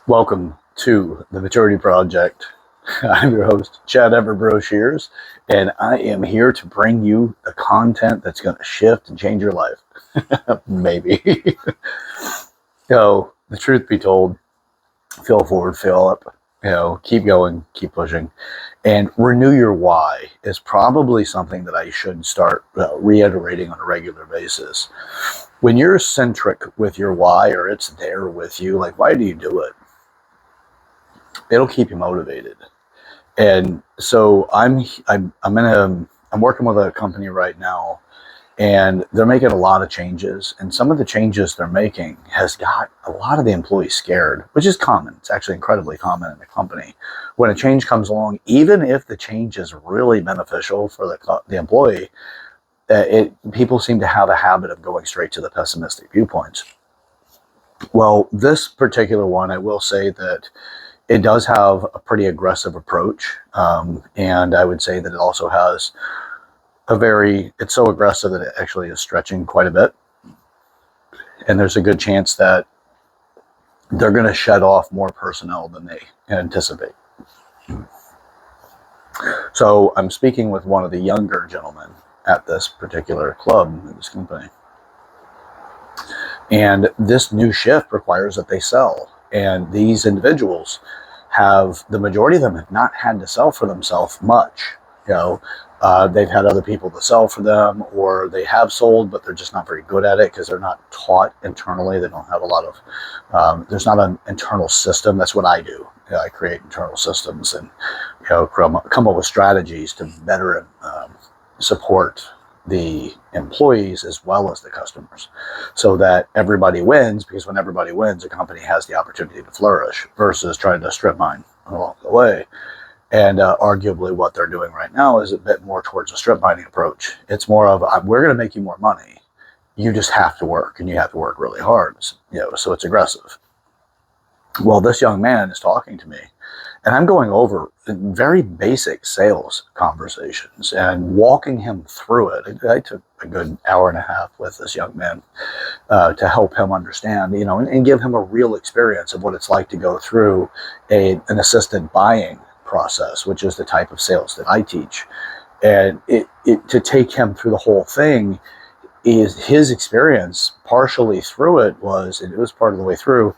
Welcome to the Maturity Project. I'm your host, Chad Everbroshears, and I am here to bring you the content that's going to shift and change your life. Maybe. The truth be told, feel forward, feel up. Keep going, keep pushing, and renew your why is probably something that I should start reiterating on a regular basis. When you're centric with your why, or it's there with you, like, why do you do it? It'll keep you motivated. And so I'm working with a company right now, and they're making a lot of changes. And some of the changes they're making has got a lot of the employees scared, which is common. It's actually incredibly common in a company. When a change comes along, even if the change is really beneficial for the employee, people seem to have a habit of going straight to the pessimistic viewpoints. Well, this particular one, I will say that it does have a pretty aggressive approach, and I would say that it also has it's so aggressive that it actually is stretching quite a bit, and there's a good chance that they're going to shed off more personnel than they anticipate. So I'm speaking with one of the younger gentlemen at this particular club, in this company, and this new shift requires that they sell. And these individuals the majority of them have not had to sell for themselves much. They've had other people to sell for them, or they have sold, but they're just not very good at it because they're not taught internally. They don't have a lot of, there's not an internal system. That's what I do. I create internal systems and, come up with strategies to better support the employees as well as the customers, so that everybody wins. Because when everybody wins, a company has the opportunity to flourish versus trying to strip mine along the way. And arguably what they're doing right now is a bit more towards a strip mining approach. It's more of, we're going to make you more money. You just have to work, and you have to work really hard. So it's aggressive. Well, this young man is talking to me, and I'm going over very basic sales conversations and walking him through it. I took a good hour and a half with this young man to help him understand, and give him a real experience of what it's like to go through an assisted buying process, which is the type of sales that I teach. And to take him through the whole thing, is his experience partially through it was, and it was part of the way through,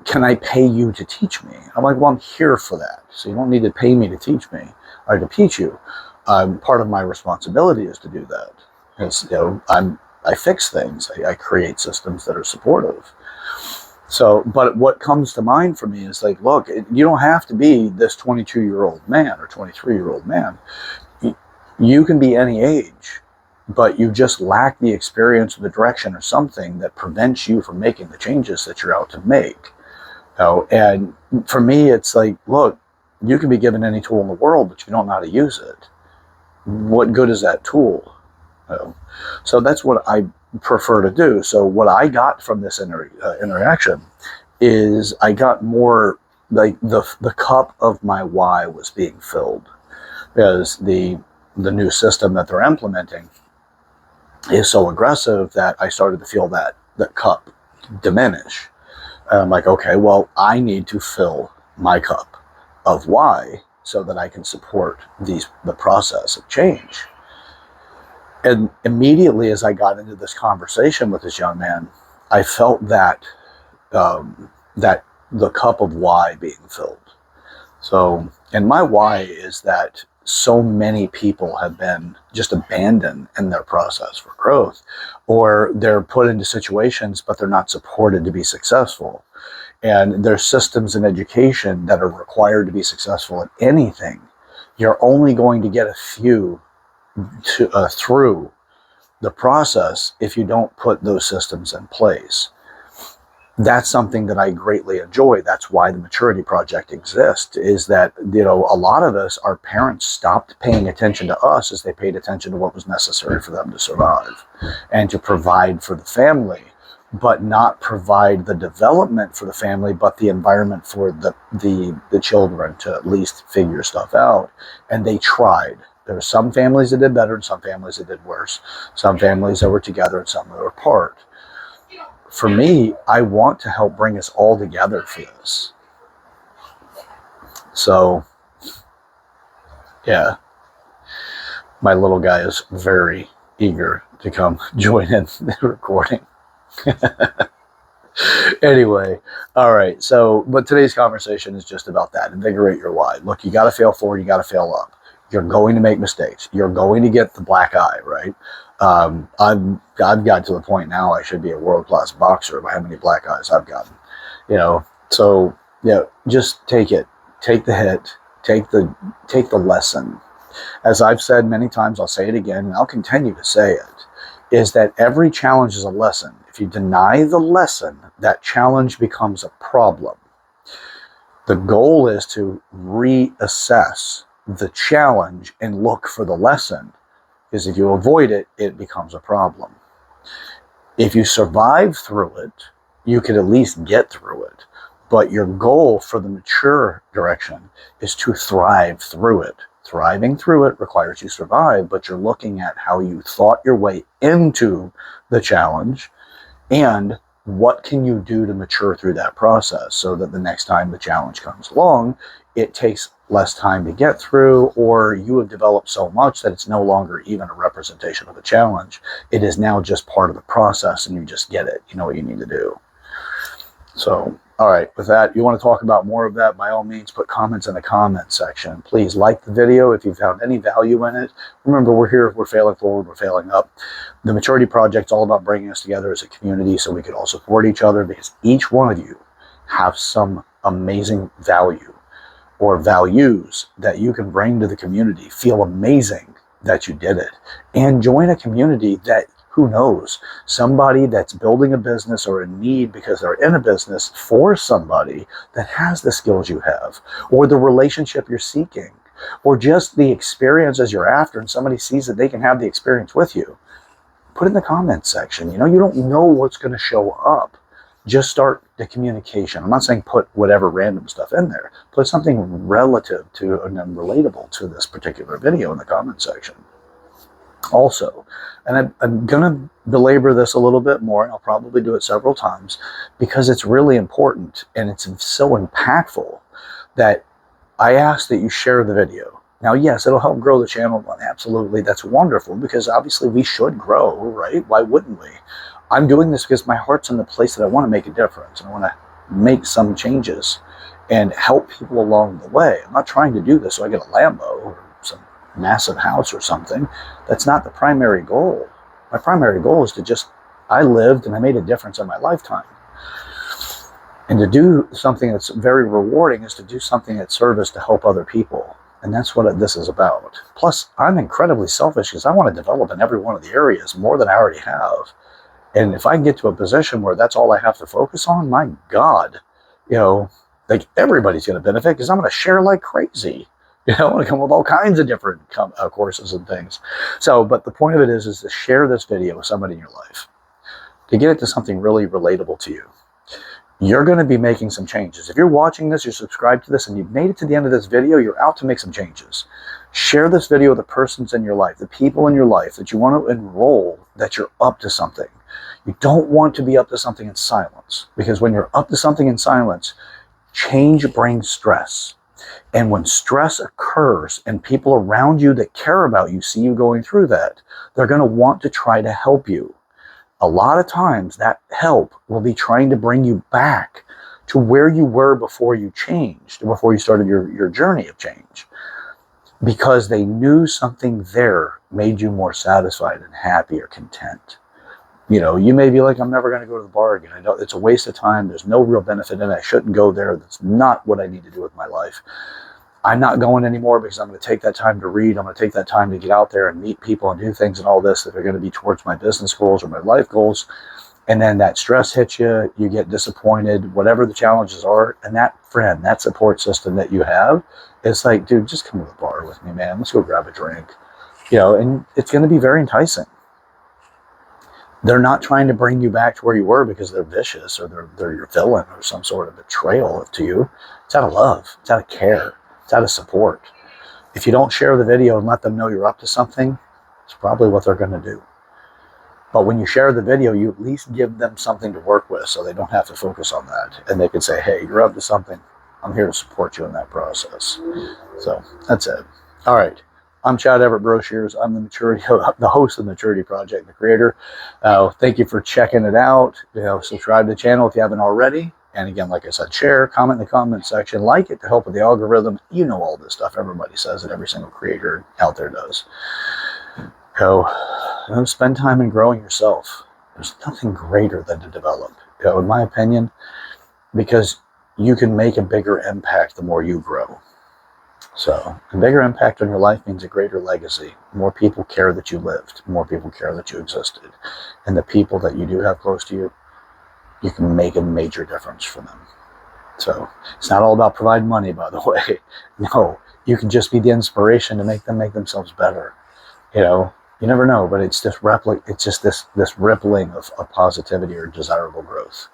can I pay you to teach me? I'm like, well, I'm here for that. So you don't need to pay me to teach me or to teach you. Part of my responsibility is to do that. Because, I fix things. I create systems that are supportive. So, but what comes to mind for me is like, look, you don't have to be this 22-year-old man or 23-year-old man. You can be any age, but you just lack the experience or the direction or something that prevents you from making the changes that you're out to make. And for me, it's like, look, you can be given any tool in the world, but you don't know how to use it. What good is that tool? So that's what I prefer to do. So what I got from this interaction is I got more like the cup of my why was being filled, because the new system that they're implementing is so aggressive that I started to feel that cup diminish. And I'm like, okay, well, I need to fill my cup of why so that I can support the process of change. And immediately as I got into this conversation with this young man, I felt that the cup of why being filled. So, and my why is that so many people have been just abandoned in their process for growth, or they're put into situations, but they're not supported to be successful. And there's systems in education that are required to be successful at anything. You're only going to get a few through the process if you don't put those systems in place. That's something that I greatly enjoy. That's why the Maturity Project exists, is that, a lot of us, our parents stopped paying attention to us as they paid attention to what was necessary for them to survive and to provide for the family, but not provide the development for the family, but the environment for the children to at least figure stuff out. And they tried. There were some families that did better and some families that did worse. Some families that were together and some that were apart. for me, I want to help bring us all together for this. So, yeah, my little guy is very eager to come join in the recording. Anyway, all right. So, but today's conversation is just about that. Invigorate your why. Look, you got to fail forward. You got to fail up. You're going to make mistakes. You're going to get the black eye, right? I've got to the point now I should be a world-class boxer by how many black eyes I've gotten. So just take it. Take the hit. Take the lesson. As I've said many times, I'll say it again, and I'll continue to say it, is that every challenge is a lesson. If you deny the lesson, that challenge becomes a problem. The goal is to reassess the challenge and look for the lesson, because if you avoid it, it becomes a problem. If you survive through it, you could at least get through it. But your goal for the mature direction is to thrive through it. Thriving through it requires you survive, but you're looking at how you thought your way into the challenge and what can you do to mature through that process so that the next time the challenge comes along, it takes less time to get through, or you have developed so much that it's no longer even a representation of a challenge. It is now just part of the process and you just get it. You know what you need to do. So, all right, with that, you want to talk about more of that, by all means, put comments in the comment section. Please like the video if you found any value in it. Remember, we're here, we're failing forward, we're failing up. The Maturity Project's all about bringing us together as a community so we can all support each other, because each one of you have some amazing value or values that you can bring to the community. Feel amazing that you did it. And join a community that, who knows, somebody that's building a business or in need because they're in a business for somebody that has the skills you have, or the relationship you're seeking, or just the experiences you're after, and somebody sees that they can have the experience with you. Put in the comments section. You don't know what's going to show up. Just start the communication. I'm not saying put whatever random stuff in there. Put something relative to and relatable to this particular video in the comment section. Also, and I'm going to belabor this a little bit more, and I'll probably do it several times, because it's really important and it's so impactful that I ask that you share the video. Now, yes, it'll help grow the channel. Absolutely, that's wonderful, because obviously we should grow, right? Why wouldn't we? I'm doing this because my heart's in the place that I want to make a difference. I want to make some changes and help people along the way. I'm not trying to do this so I get a Lambo or some massive house or something. That's not the primary goal. My primary goal is to just, I lived and I made a difference in my lifetime. And to do something that's very rewarding is to do something that serves to help other people. And that's what this is about. Plus, I'm incredibly selfish because I want to develop in every one of the areas more than I already have. And if I can get to a position where that's all I have to focus on, my God, like everybody's going to benefit, because I'm going to share like crazy. I'm going to come with all kinds of different courses and things. So, but the point of it is to share this video with somebody in your life, to get it to something really relatable to you. You're going to be making some changes. If you're watching this, you're subscribed to this, and you've made it to the end of this video, you're out to make some changes. Share this video with the persons in your life, the people in your life that you want to enroll, that you're up to something. You don't want to be up to something in silence, because when you're up to something in silence, change brings stress. And when stress occurs and people around you that care about you see you going through that, they're going to want to try to help you. A lot of times that help will be trying to bring you back to where you were before you changed, before you started your journey of change, because they knew something there made you more satisfied and happy or content. You may be like, I'm never going to go to the bar again. I know it's a waste of time. There's no real benefit in it. I shouldn't go there. That's not what I need to do with my life. I'm not going anymore because I'm going to take that time to read. I'm going to take that time to get out there and meet people and do things and all this that are going to be towards my business goals or my life goals. And then that stress hits you. You get disappointed, whatever the challenges are. And that friend, that support system that you have, it's like, dude, just come to the bar with me, man. Let's go grab a drink. And it's going to be very enticing. They're not trying to bring you back to where you were because they're vicious or they're your villain or some sort of betrayal to you. It's out of love. It's out of care. It's out of support. If you don't share the video and let them know you're up to something, it's probably what they're going to do. But when you share the video, you at least give them something to work with so they don't have to focus on that. And they can say, hey, you're up to something. I'm here to support you in that process. So that's it. All right. I'm Chad Everett Brochures. I'm the host of the Maturity Project, the creator. Thank you for checking it out. Subscribe to the channel if you haven't already. And again, like I said, share, comment in the comment section, like it to help with the algorithm. You know all this stuff. Everybody says it. Every single creator out there does. So spend time in growing yourself. There's nothing greater than to develop, in my opinion, because you can make a bigger impact the more you grow. So a bigger impact on your life means a greater legacy. More people care that you lived. More people care that you existed. And the people that you do have close to you, you can make a major difference for them. So it's not all about providing money, by the way. No, you can just be the inspiration to make them make themselves better. You never know, but it's just this rippling of positivity or desirable growth.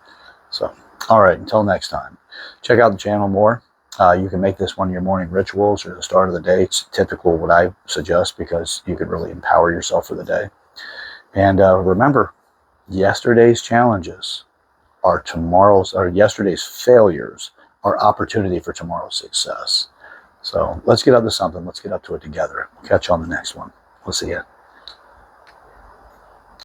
So, all right, until next time, check out the channel more. You can make this one of your morning rituals or the start of the day. It's typical what I suggest because you can really empower yourself for the day. And remember, yesterday's challenges are yesterday's failures are opportunity for tomorrow's success. So let's get up to something. Let's get up to it together. We'll catch you on the next one. We'll see you.